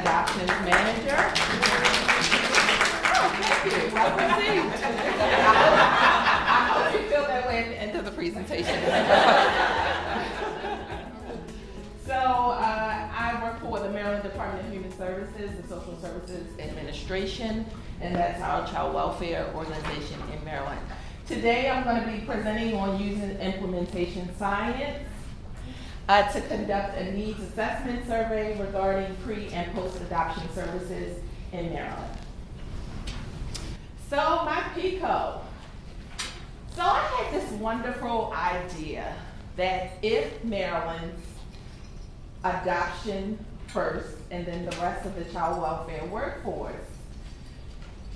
Adoptions Manager. Oh, thank you. Welcome, Steve. I hope you feel that way at the end of the presentation. So I work for the Maryland Department of Human Services and Social Services Administration, and that's our child welfare organization in Maryland. Today I'm going to be presenting on using implementation science to conduct a needs assessment survey regarding pre- and post-adoption services in Maryland. So my PICO. So I had this wonderful idea that if Maryland's adoption first and then the rest of the child welfare workforce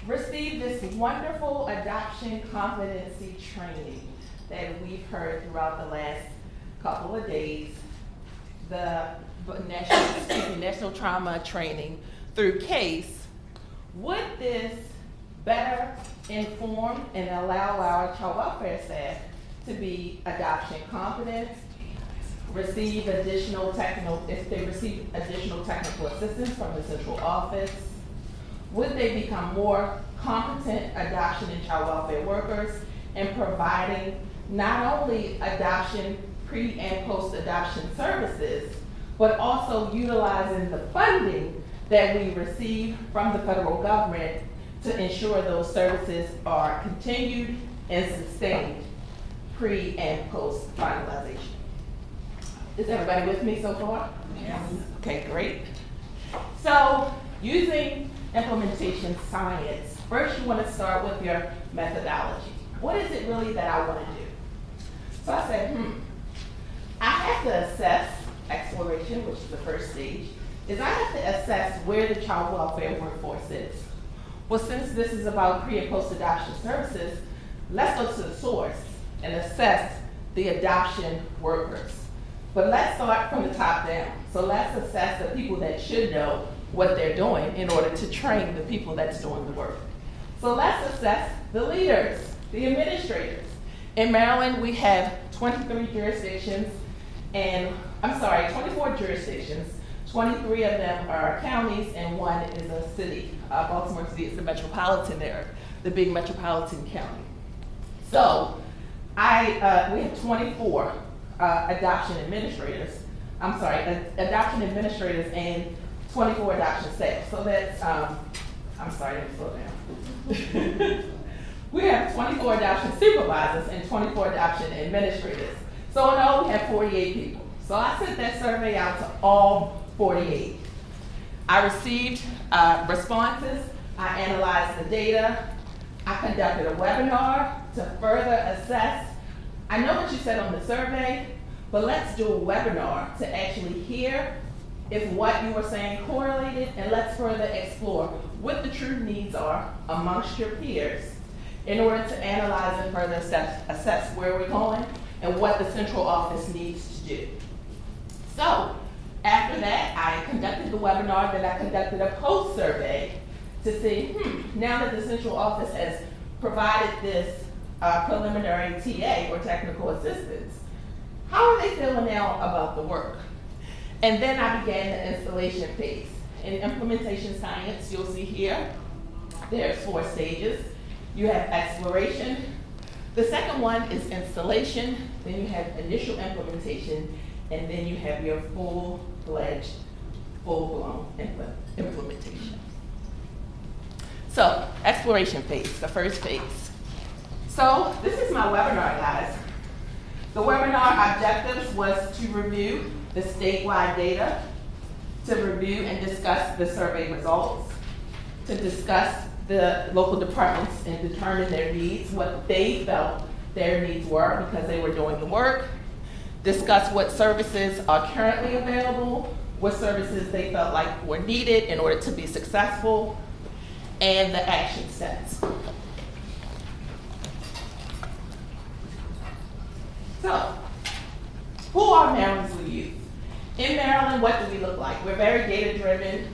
receive this wonderful adoption competency training that we've heard throughout the last couple of days, the national trauma training through CASE, would this better inform and allow our child welfare staff to be adoption competent, receive additional technical, if they receive additional technical assistance from the central office? Would they become more competent adoption and child welfare workers in providing not only adoption, pre- and post-adoption services, but also utilizing the funding that we receive from the federal government to ensure those services are continued and sustained pre- and post-finalization? Is everybody with me so far? Yes. Okay, great. So, using implementation science, first you want to start with your methodology. What is it really that I want to do? So I said, I have to assess exploration, which is the first stage, is I have to assess where the child welfare workforce is. Well, since this is about pre- and post-adoption services, let's go to the source and assess the adoption workers. But let's start from the top down. So let's assess the people that should know what they're doing in order to train the people that's doing the work. So let's assess the leaders, the administrators. In Maryland, we have 24 jurisdictions. 23 of them are counties and one is a city. Baltimore City is the metropolitan area, the big metropolitan county. So we have 24 adoption administrators and 24 adoption staff. So that's, I'm sorry, let me slow down. We have 24 adoption supervisors and 24 adoption administrators. So in all, we have 48 people. So I sent that survey out to all 48. I received responses, I analyzed the data, I conducted a webinar to further assess. I know what you said on the survey, but let's do a webinar to actually hear if what you were saying correlated, and let's further explore what the true needs are amongst your peers in order to analyze and further assess where we're going and what the central office needs to do. So after that, I conducted the webinar, then I conducted a post-survey to see, now that the central office has provided this preliminary TA or technical assistance, how are they feeling now about the work? And then I began the installation phase. In implementation science, you'll see here, there's 4 stages. You have exploration. The second one is installation. Then you have initial implementation, and then you have your full-fledged, full-blown implementation. So, exploration phase, the first phase. So, this is my webinar, guys. The webinar objectives was to review the statewide data, to review and discuss the survey results, to discuss the local departments and determine their needs, what they felt their needs were because they were doing the work, discuss what services are currently available, what services they felt like were needed in order to be successful, and the action steps. So, who are Maryland's youth? In Maryland, what do we look like? We're very data-driven.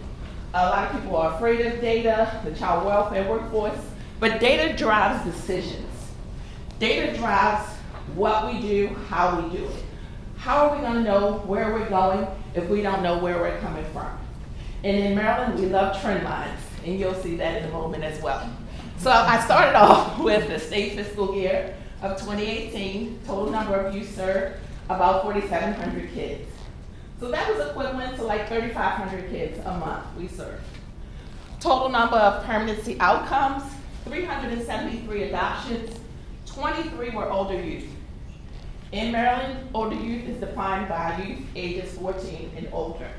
A lot of people are afraid of data, the child welfare workforce, but data drives decisions. Data drives what we do, how we do it. How are we going to know where we're going if we don't know where we're coming from? And in Maryland, we love trend lines, and you'll see that in a moment as well. So I started off with the state fiscal year of 2018, total number of youth served, about 4,700 kids. So that was equivalent to like 3,500 kids a month we served. Total number of permanency outcomes, 373 adoptions, 23 were older youth. In Maryland, older youth is defined by youth ages 14 and older.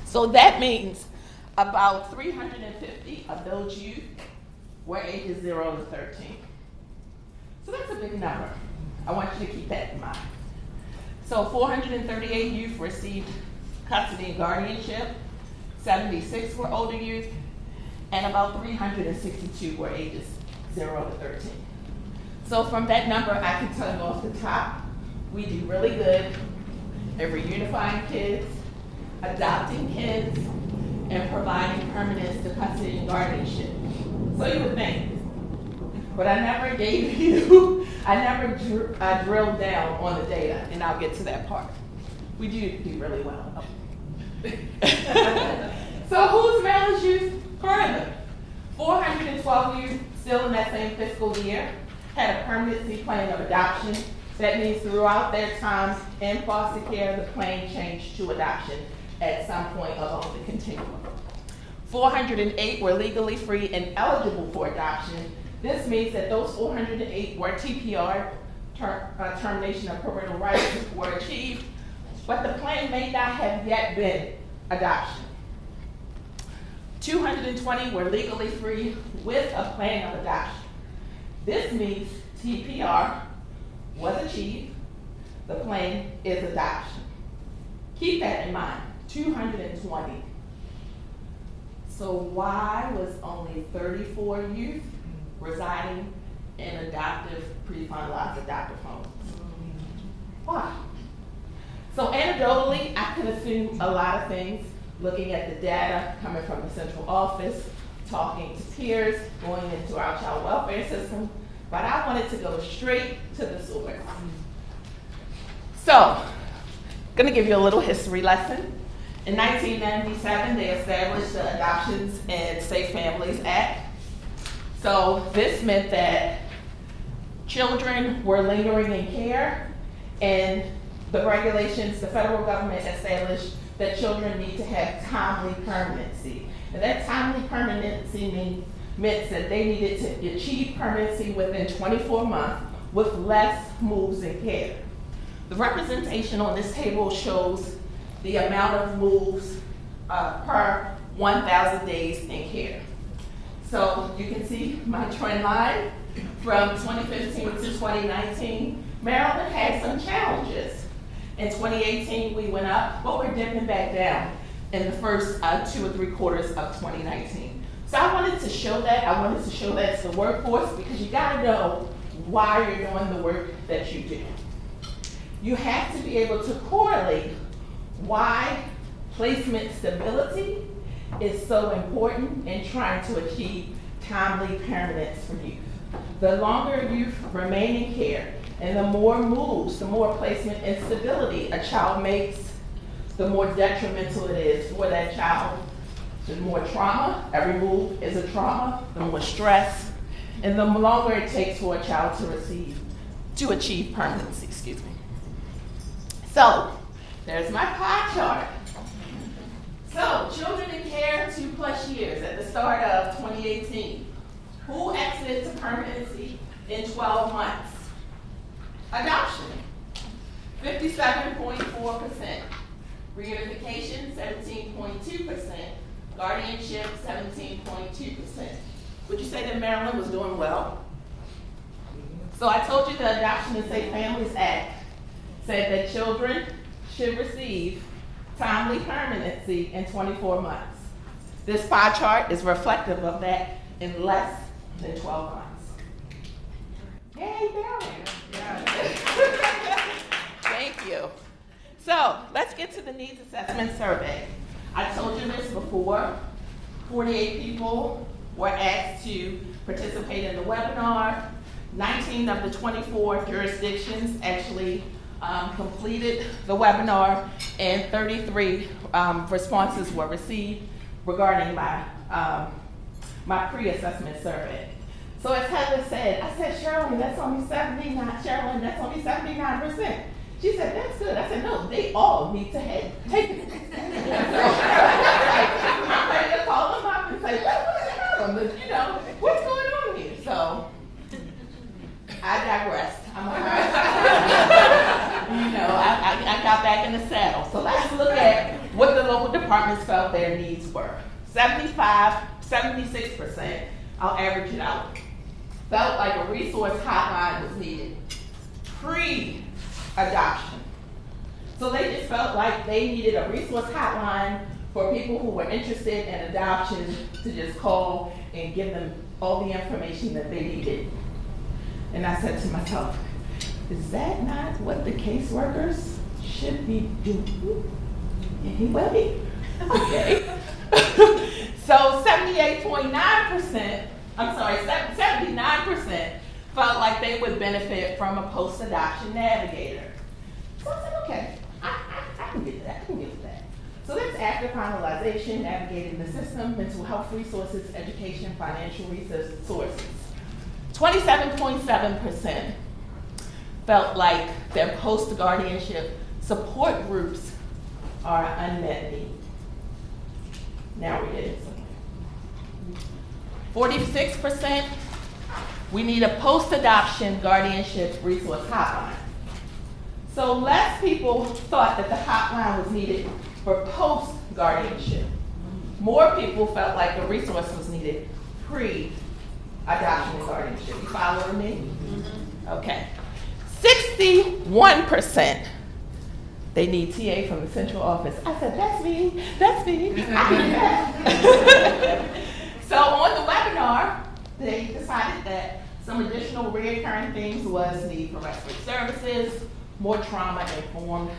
So that means about 350 of those youth were ages 0 to 13. So that's a big number. I want you to keep that in mind. So 438 youth received custody and guardianship, 76 were older youth, and about 362 were ages 0 to 13. So from that number, I can tell you off the top, we do really good at reunifying kids, adopting kids, and providing permanence to custody and guardianship. So you would think, but I never gave you, I never drilled down on the data, and I'll get to that part. We do really well. So who's Maryland's youth currently? 412 youth still in that same fiscal year had a permanency plan of adoption. That means throughout their time in foster care, the plan changed to adoption at some point along the continuum. 408 were legally free and eligible for adoption. This means that those 408 were TPR, termination of parental rights, were achieved, but the plan may not have yet been adoption. 220 were legally free with a plan of adoption. This means TPR was achieved, the plan is adoption. Keep that in mind, 220. So why was only 34 youth residing in adoptive, pre-finalized adoptive homes? Why? So anecdotally, I could assume a lot of things, looking at the data coming from the central office, talking to peers, going into our child welfare system, but I wanted to go straight to the source. So, gonna give you a little history lesson. In 1997, they established the Adoptions and Safe Families Act. So this meant that children were lingering in care, and the regulations, the federal government established that children need to have timely permanency. And that timely permanency meant that they needed to achieve permanency within 24 months with less moves in care. The representation on this table shows the amount of moves per 1,000 days in care. So you can see my trend line from 2015 to 2019. Maryland had some challenges. In 2018, we went up, but we're dipping back down in the first 2 or 3 quarters of 2019. So I wanted to show that. I wanted to show that to the workforce, because you gotta know why you're doing the work that you do. You have to be able to correlate why placement stability is so important in trying to achieve timely permanence for youth. The longer youth remain in care and the more moves, the more placement instability a child makes, the more detrimental it is for that child. The more trauma, every move is a trauma, the more stress, and the longer it takes for a child to achieve permanency, excuse me. So, there's my pie chart. So, children in care 2+ years at the start of 2018. Who exited to permanency in 12 months? Adoption, 57.4%. Reunification, 17.2%. Guardianship, 17.2%. Would you say that Maryland was doing well? So I told you the Adoption and Safe Families Act said that children should receive timely permanency in 24 months. This pie chart is reflective of that in less than 12 months. Yay, Maryland. Thank you. So let's get to the needs assessment survey. I told you this before. 48 people were asked to participate in the webinar. 19 of the 24 jurisdictions actually completed the webinar, and 33 responses were received regarding my pre-assessment survey. So as Heather said, I said, Sherilyn, that's only 79%. She said, that's good. I said, no, they all need to take it. I'm ready to call them up and say, what's going on here? So I digressed. I got back in the saddle. So let's look at what the local departments felt their needs were. 76%, I'll average it out, felt like a resource hotline was needed pre-adoption. So they just felt like they needed a resource hotline for people who were interested in adoption to just call and give them all the information that they needed. And I said to myself, is that not what the caseworkers should be doing anyway? Okay. So 79% felt like they would benefit from a post-adoption navigator. So I said, okay, I can get that, So that's after finalization, navigating the system, mental health resources, education, financial resources. 27.7% felt like their post-guardianship support groups are unmet need. Now we're getting somewhere. 46%, we need a post-adoption guardianship resource hotline. So less people thought that the hotline was needed for post-guardianship. More people felt like the resource was needed pre-adoption and guardianship. You following me? Mm-hmm. Okay. 61%. They need TA from the central office. I said, that's me. I did that. So on the webinar, they decided that some additional recurring themes was need for respite services, more trauma-informed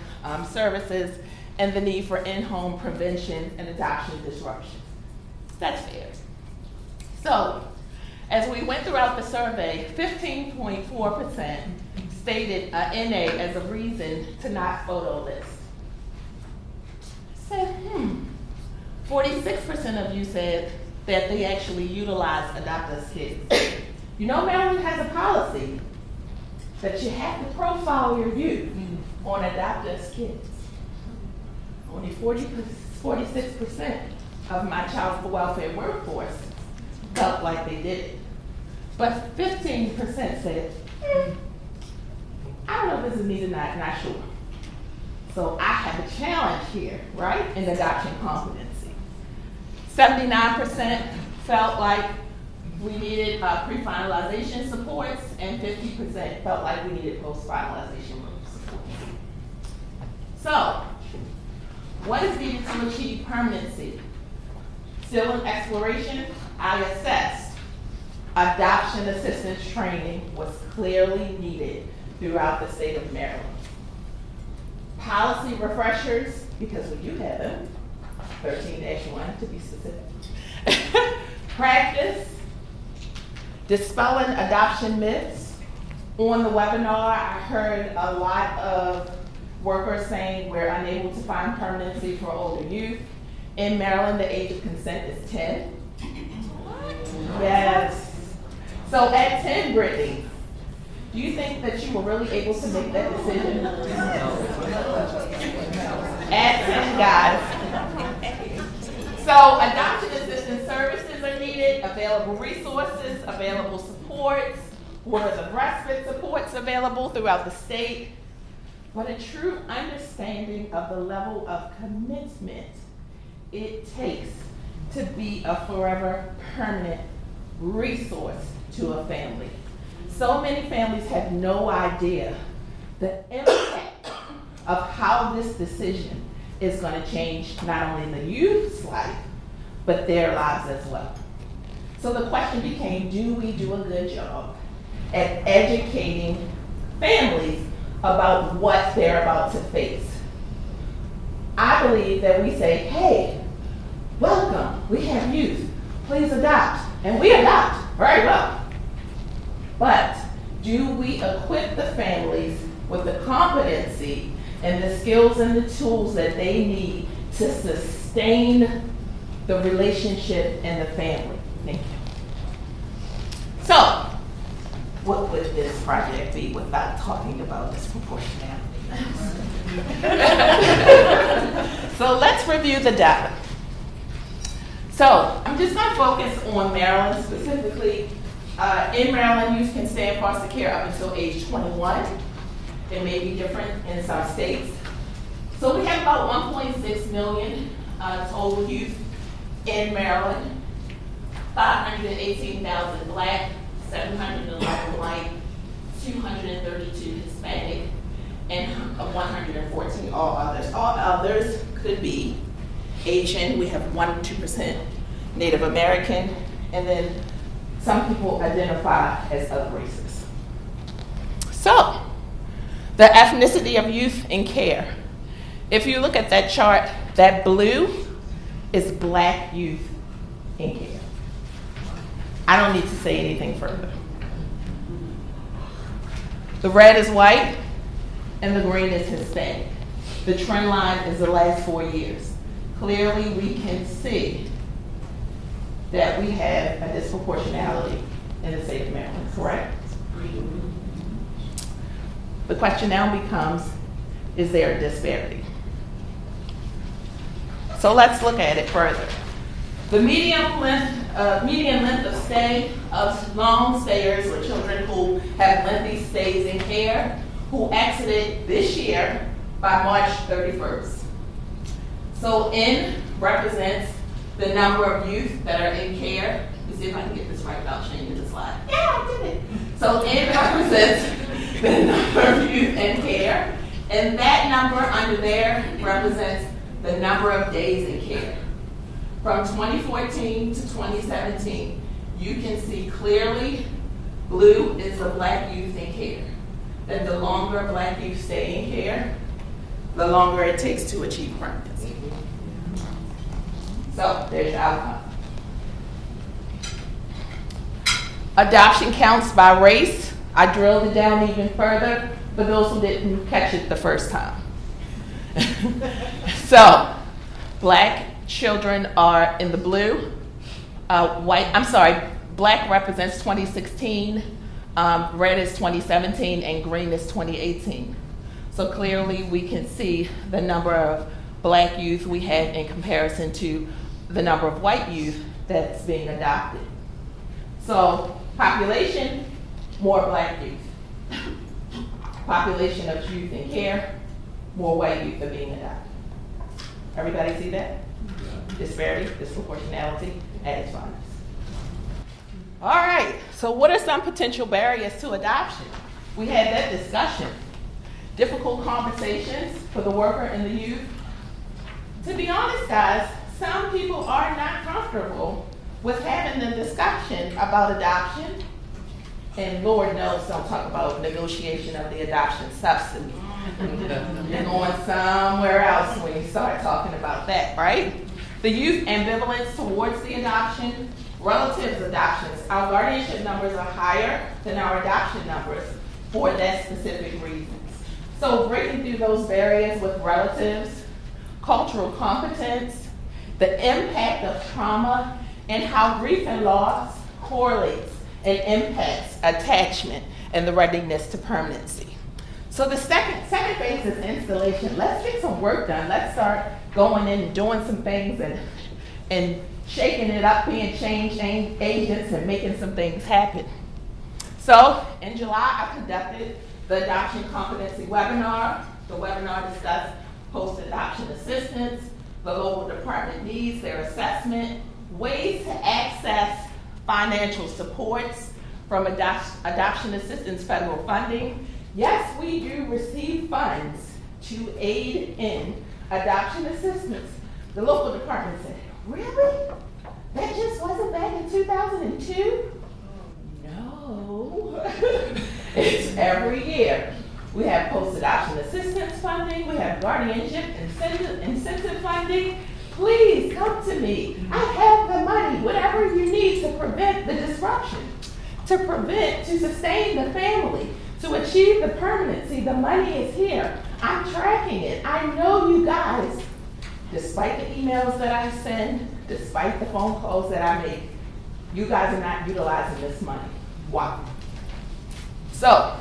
services, and the need for in-home prevention and adoption disruption. That's fair. So as we went throughout the survey, 15.4% stated NA as a reason to not photo list. Said, 46% of you said that they actually utilize Adopt-Us kids. Maryland has a policy that you have to profile your youth on Adopt-Us kids. Only 46% of my child welfare workforce felt like they did it. But 15% said, I don't know if this is needed, not sure. So I have a challenge here, right, in adoption competency. 79% felt like we needed pre-finalization supports, and 50% felt like we needed post-finalization supports. So, what is needed to achieve permanency? Still in exploration, I assessed adoption assistance training was clearly needed throughout the state of Maryland. Policy refreshers, because we do have them, 13-1 to be specific. Practice, dispelling adoption myths. On the webinar, I heard a lot of workers saying we're unable to find permanency for older youth. In Maryland, the age of consent is 10. Yes. So at 10, Brittany, do you think that you were really able to make that decision? At 10, guys. So adoption assistance services are needed, available resources, available supports, orders of respite supports available throughout the state, but a true understanding of the level of commitment it takes to be a forever permanent resource to a family. So many families have no idea the impact of how this decision is going to change not only the youth's life, but their lives as well. So the question became, do we do a good job at educating families about what they're about to face? I believe that we say, hey, welcome, we have youth, please adopt. And we adopt very well. But do we equip the families with the competency and the skills and the tools that they need to sustain the relationship and the family. Thank you. So, what would this project be without talking about disproportionality? So let's review the data. So I'm just going to focus on Maryland specifically. In Maryland, youth can stay in foster care up until age 21. It may be different in some states. So we have about 1.6 million total youth in Maryland, 518,000 Black, 711 white, 232 Hispanic, and 114 all others. All others could be Asian. We have 1-2% Native American, and then some people identify as other races. So, the ethnicity of youth in care. If you look at that chart, that blue is Black youth in care. I don't need to say anything further. The red is white, and the green is Hispanic. The trend line is the last 4 years. Clearly, we can see that we have a disproportionality in the state of Maryland, correct? The question now becomes, is there a disparity? So let's look at it further. The median length of stay of long stayers or children who have lengthy stays in care who exited this year by March 31st. So N represents the number of youth that are in care. Let me see if I can get this right without changing the slide. Yeah, I did it. So N represents the number of youth in care, and that number under there represents the number of days in care. From 2014 to 2017, you can see clearly blue is the Black youth in care. That the longer Black youth stay in care, the longer it takes to achieve permanency. So there's your outcome. Adoption counts by race. I drilled it down even further for those who didn't catch it the first time. So, Black children are in the blue. Black represents 2016, red is 2017, and green is 2018. So clearly we can see the number of Black youth we have in comparison to the number of white youth that's being adopted. So population, more Black youth. Population of youth in care, more white youth are being adopted. Everybody see that? Disparity, disproportionality at its finest. All right, so what are some potential barriers to adoption? We had that discussion. Difficult conversations for the worker and the youth. To be honest, guys, some people are not comfortable with having the discussion about adoption. And Lord knows, don't talk about negotiation of the adoption subsidy. You're going somewhere else when you start talking about that, right? The youth ambivalence towards the adoption, relatives adoptions. Our guardianship numbers are higher than our adoption numbers for that specific reasons. So breaking through those barriers with relatives, cultural competence, the impact of trauma, and how grief and loss correlates and impacts attachment and the readiness to permanency. So the second phase is installation. Let's get some work done. Let's start going in and doing some things and shaking it up, being change agents and making some things happen. So in July, I conducted the adoption competency webinar. The webinar discussed post-adoption assistance, the local department needs, their assessment, ways to access financial supports from adoption assistance federal funding. Yes, we do receive funds to aid in adoption assistance. The local department said, really? That just wasn't back in 2002? No. It's every year. We have post-adoption assistance funding. We have guardianship incentive funding. Please come to me. I have the money, whatever you need to prevent the disruption, to sustain the family, to achieve the permanency. The money is here. I'm tracking it. I know you guys despite the emails that I send, despite the phone calls that I make, you guys are not utilizing this money. Why? So,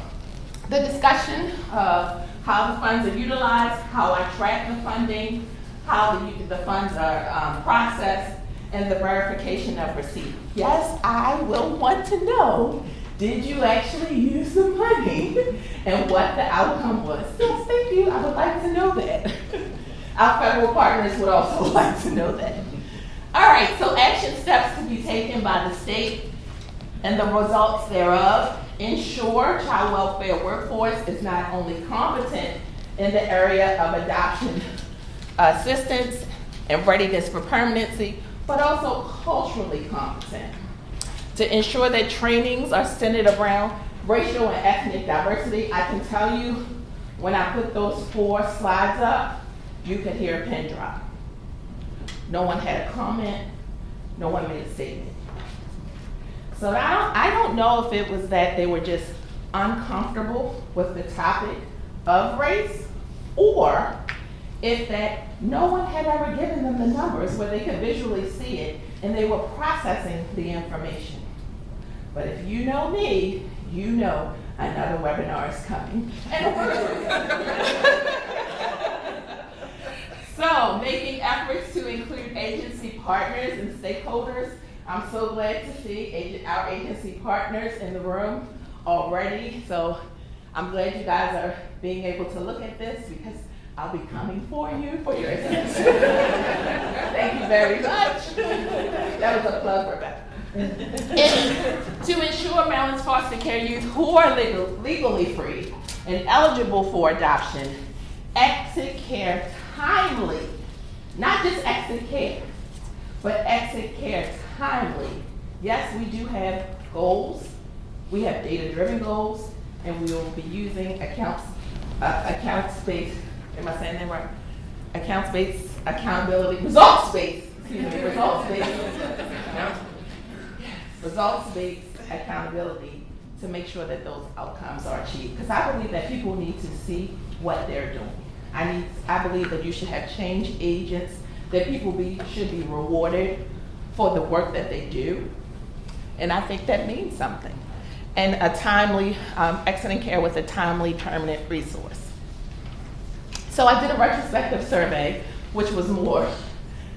the discussion of how the funds are utilized, how I track the funding, how the funds are processed, and the verification of receipt. Yes, I will want to know, did you actually use the money and what the outcome was? Yes, thank you, I would like to know that. Our federal partners would also like to know that. All right, so action steps to be taken by the state and the results thereof. Ensure child welfare workforce is not only competent in the area of adoption assistance and readiness for permanency, but also culturally competent. To ensure that trainings are centered around racial and ethnic diversity, I can tell you, when I put those 4 slides up, you could hear a pin drop. No one had a comment, no one made a statement. So I don't know if it was that they were just uncomfortable with the topic of race, or if that no one had ever given them the numbers where they could visually see it and they were processing the information. But if you know me, you know another webinar is coming. So, making efforts to include agency partners and stakeholders. I'm so glad to see our agency partners in the room already. So I'm glad you guys are being able to look at this, because I'll be coming for you for your attention. Thank you very much. That was a plug for Beth. To ensure Maryland's foster care youth who are legally free and eligible for adoption, exit care timely, not just exit care, but exit care timely. Yes, we do have goals. We have data-driven goals, and we will be using accounts-based, am I saying that right? Accounts-based accountability, results-based accountability to make sure that those outcomes are achieved. Because I believe that people need to see what they're doing. I believe that you should have change agents, that people should be rewarded for the work that they do. And I think that means something. And a timely, excellent care with a timely, permanent resource. So I did a retrospective survey, which was more,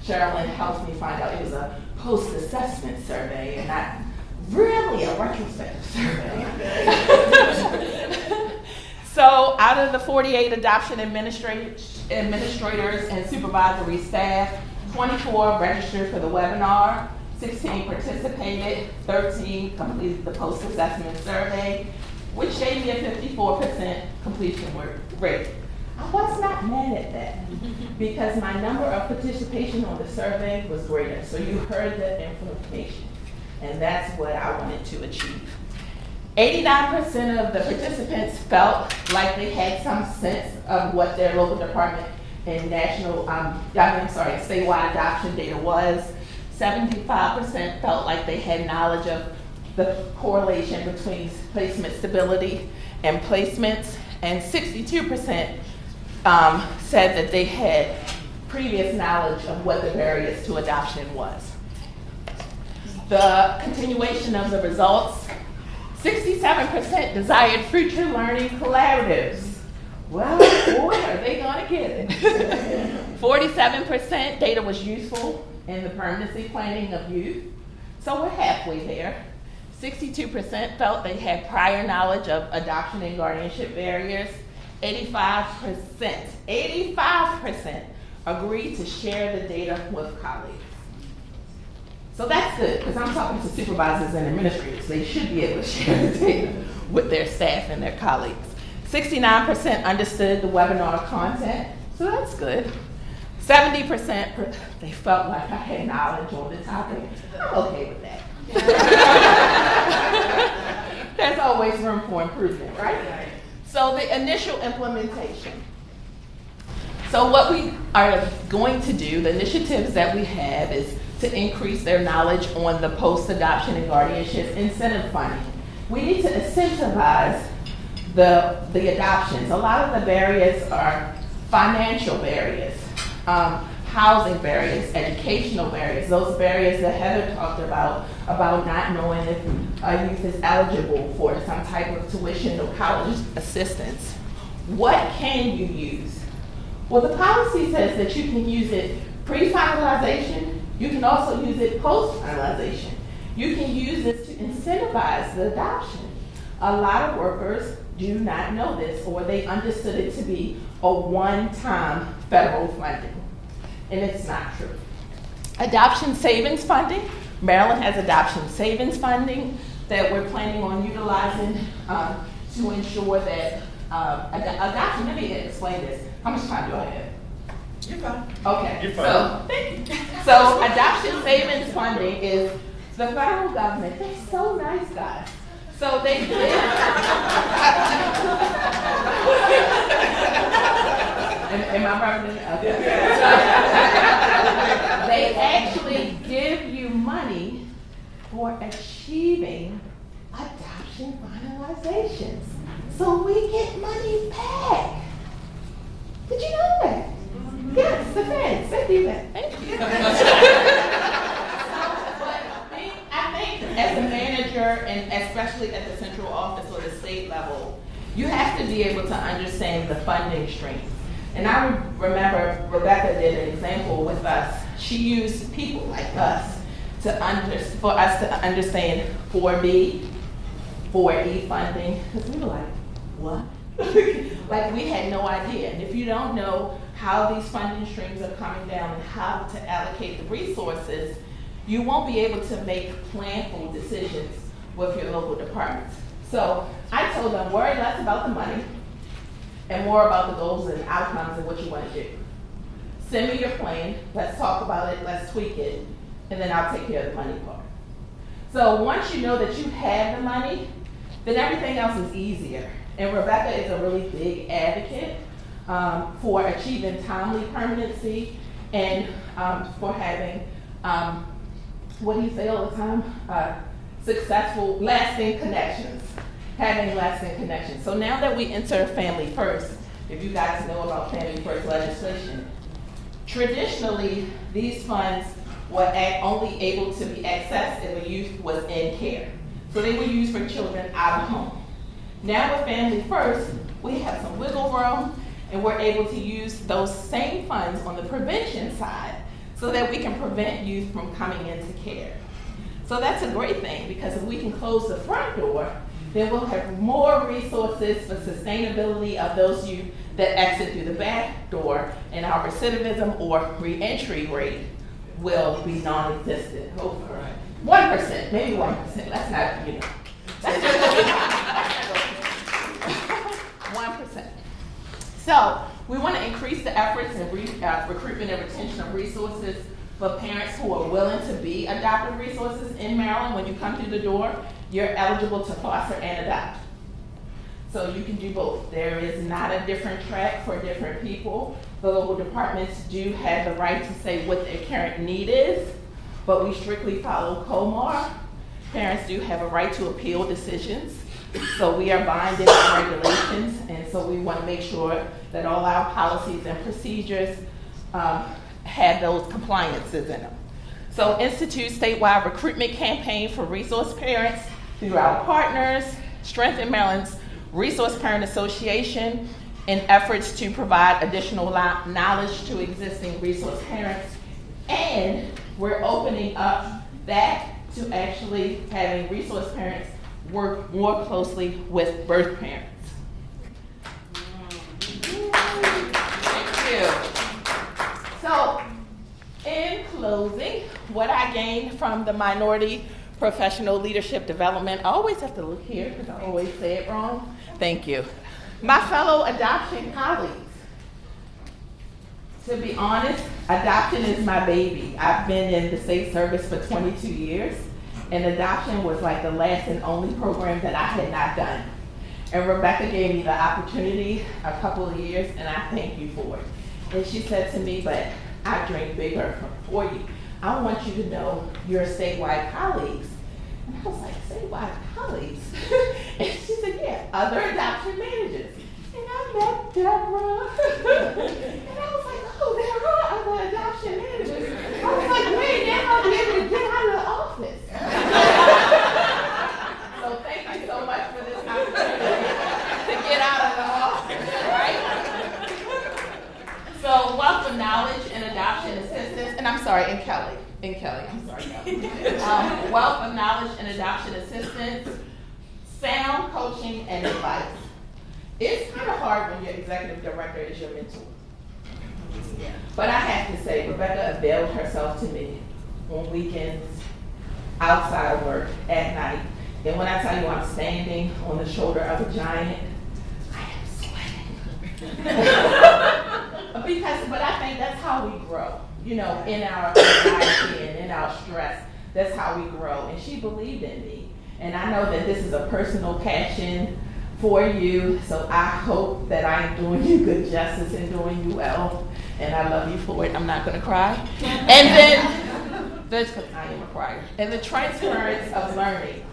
Sherilyn helped me find out it was a post-assessment survey and not really a retrospective survey. So out of the 48 adoption administrators and supervisory staff, 24 registered for the webinar, 16 participated, 13 completed the post-assessment survey, which gave me a 54% completion rate. I was not mad at that, because my number of participation on the survey was greater. So you heard the information, and that's what I wanted to achieve. 89% of the participants felt like they had some sense of what their local department and statewide adoption data was. 75% felt like they had knowledge of the correlation between placement stability and placements, and 62% said that they had previous knowledge of what the barriers to adoption was. The continuation of the results, 67% desired future learning collaboratives. Well, boy, are they gonna get it. 47% data was useful in the permanency planning of youth. So we're halfway there. 62% felt they had prior knowledge of adoption and guardianship barriers. 85% agreed to share the data with colleagues. So that's good, because I'm talking to supervisors and administrators. They should be able to share the data with their staff and their colleagues. 69% understood the webinar content, so that's good. 70%, they felt like I had knowledge on the topic. I'm okay with that. There's always room for improvement, right? So the initial implementation. So what we are going to do, the initiatives that we have, is to increase their knowledge on the post-adoption and guardianship incentive funding. We need to incentivize the adoptions. A lot of the barriers are financial barriers. housing barriers, educational barriers, those barriers that Heather talked about not knowing if a youth is eligible for some type of tuition or college assistance. What can you use? Well, the policy says that you can use it pre-finalization. You can also use it post-finalization. You can use it to incentivize the adoption. A lot of workers do not know this, or they understood it to be a one-time federal funding, and it's not true. Adoption savings funding. Maryland has adoption savings funding that we're planning on utilizing to ensure that adoption, let me explain this. How much time do I have? You're fine. Okay. You're fine. So, thank you. So adoption savings funding is the federal government. They're so nice, guys. So they give. Am I representing? Okay. They actually give you money for achieving adoption finalizations. So we get money back. Did you know that? Yes, the feds, they do that. Thank you. But I think as a manager, and especially at the central office or the state level, you have to be able to understand the funding streams. And I remember Rebecca did an example with us. She used people like us for us to understand 4B, 4E funding, because we were like, what? Like we had no idea. And if you don't know how these funding streams are coming down and how to allocate the resources, you won't be able to make planful decisions with your local departments. So I told them, worry less about the money and more about the goals and outcomes and what you want to do. Send me your plan, let's talk about it, let's tweak it, and then I'll take care of the money part. So once you know that you have the money, then everything else is easier. And Rebecca is a really big advocate for achieving timely permanency and for having, what do you say all the time? Successful, lasting connections. Having lasting connections. So now that we enter Family First, if you guys know about Family First legislation, traditionally these funds were only able to be accessed if a youth was in care. So they were used for children out of home. Now with Family First, we have some wiggle room and we're able to use those same funds on the prevention side so that we can prevent youth from coming into care. So that's a great thing, because if we can close the front door, then we'll have more resources for sustainability of those youth that exit through the back door, and our recidivism or reentry rate will be non-existent, hopefully. 1%, maybe 1%, that's not, you know. That's just 1%. So we want to increase the efforts in recruitment and retention of resources for parents who are willing to be adoptive resources in Maryland. When you come through the door, you're eligible to foster and adopt. So you can do both. There is not a different track for different people. The local departments do have the right to say what their current need is, but we strictly follow COMAR. Parents do have a right to appeal decisions. So we are binding on regulations, and so we want to make sure that all our policies and procedures have those compliances in them. So institute statewide recruitment campaign for resource parents through our partners, strengthen Maryland's Resource Parent Association in efforts to provide additional knowledge to existing resource parents. And we're opening up that to actually having resource parents work more closely with birth parents. Thank you. So, in closing, what I gained from the Minority Professional Leadership Development, I always have to look here because I always say it wrong. Thank you. My fellow adoption colleagues, to be honest, adoption is my baby. I've been in the state service for 22 years, and adoption was like the last and only program that I had not done. And Rebecca gave me the opportunity a couple of years, and I thank you for it. And she said to me, but I dream bigger for you. I want you to know your statewide colleagues. And I was like, statewide colleagues? And she said, yeah, other adoption managers. And I met Deborah. And I was like, oh, Deborah, other adoption adoption managers. I was like, wait, now I'll be able to get out of the office. So thank you so much for this opportunity to get out of the office, right? So wealth of knowledge and adoption assistance, and I'm sorry, and Kelly, I'm sorry, Kelly. Wealth of knowledge and adoption assistance, sound coaching and advice. It's kind of hard when your executive director is your mentor. But I have to say, Rebecca availed herself to me on weekends, outside of work, at night. And when I tell you I'm standing on the shoulder of a giant, I am sweating. But I think that's how we grow. You know, in our anxiety and in our stress, that's how we grow. And she believed in me. And I know that this is a personal passion for you, so I hope that I am doing you good justice and doing you well. And I love you for it. I'm not going to cry. And then, because I am a crier. And the transference of learning.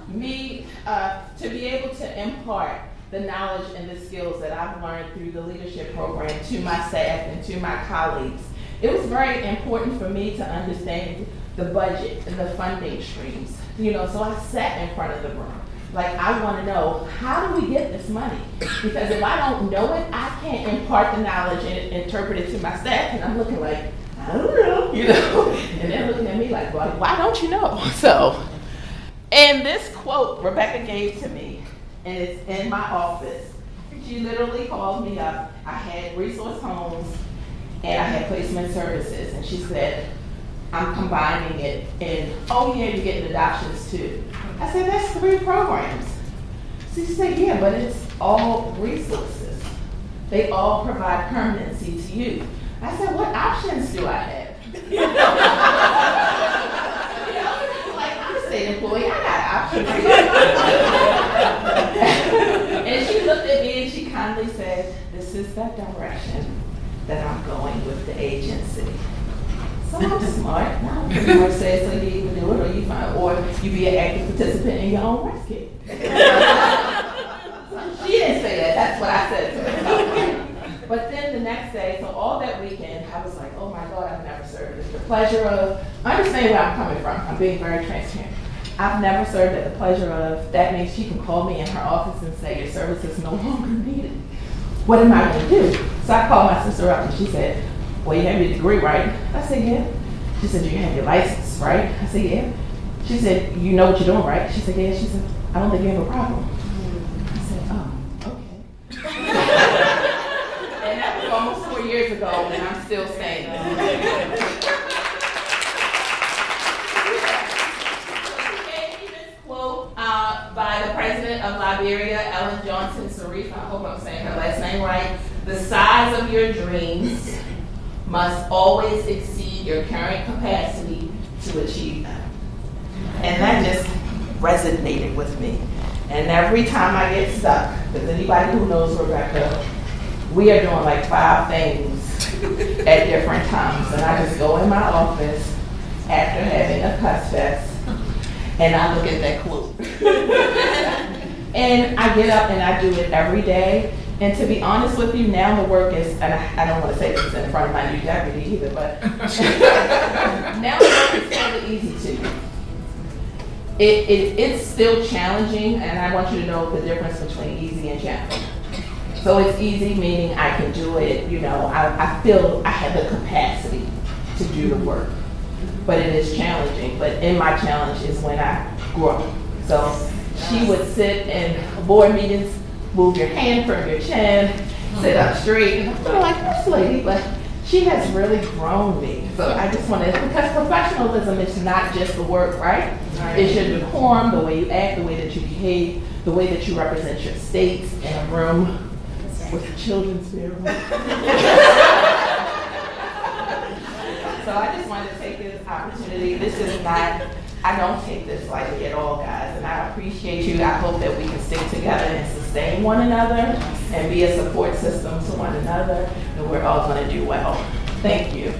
Me, to be able to impart the knowledge and the skills that I've learned through the leadership program to my staff and to my colleagues. It was very important for me to understand the budget and the funding streams. You know, so I sat in front of the room. Like, I want to know, how do we get this money? Because if I don't know it, I can't impart the knowledge and interpret it to my staff. And I'm looking like, I don't know, you know? And they're looking at me like, well, why don't you know? So, and this quote Rebecca gave to me, and it's in my office. She literally called me up. I had resource homes and I had placement services. And she said, I'm combining it, and oh yeah, you're getting adoptions too. I said, that's 3 programs. She said, yeah, but it's all resources. They all provide permanency to you. I said, what options do I have? You know, like, I'm a state employee, I got options. And she looked at me and she kindly said, this is the direction that I'm going with the agency. So I'm smart. Now, the says so you either do it or you find, or you be an active participant in your own rescue. She didn't say that. That's what I said to her. But then the next day, so all that weekend, I was like, oh my God, I've never served. It's the pleasure of, understand where I'm coming from. I'm being very transparent. I've never served at the pleasure of, that means she can call me in her office and say, your service is no longer needed. What am I going to do? So I called my sister up and she said, well, you have your degree, right? I said, yeah. She said, you have your license, right? I said, yeah. She said, you know what you're doing, right? She said, yeah. She said, I don't think you have a problem. I said, oh, okay. And that was almost 4 years ago, and I'm still saying that. She gave me this quote by the president of Liberia, Ellen Johnson Sirleaf. I hope I'm saying her last name right. The size of your dreams must always exceed your current capacity to achieve them. And that just resonated with me. And every time I get stuck, because anybody who knows Rebecca, we are doing like 5 things at different times. And I just go in my office after having a cuss fest, and I look at that quote. And I get up and I do it every day. And to be honest with you, now the work is, and I don't want to say this in front of my new deputy either, but now the work is fairly easy too. It's still challenging, and I want you to know the difference between easy and challenging. So it's easy, meaning I can do it, you know, I feel I have the capacity to do the work. But it is challenging, but in my challenge is when I grow. So she would sit in board meetings, move your hand from your chin, sit up straight, and I'm sort of like this lady, but she has really grown me. So I just want to, because professionalism is not just the work, right? It's your decorum, the way you act, the way that you behave, the way that you represent your states in a room with the children's bedroom. So I just wanted to take this opportunity. This is not, I don't take this lightly at all, guys, and I appreciate you. I hope that we can stick together and sustain one another and be a support system to one another, and we're all going to do well. Thank you.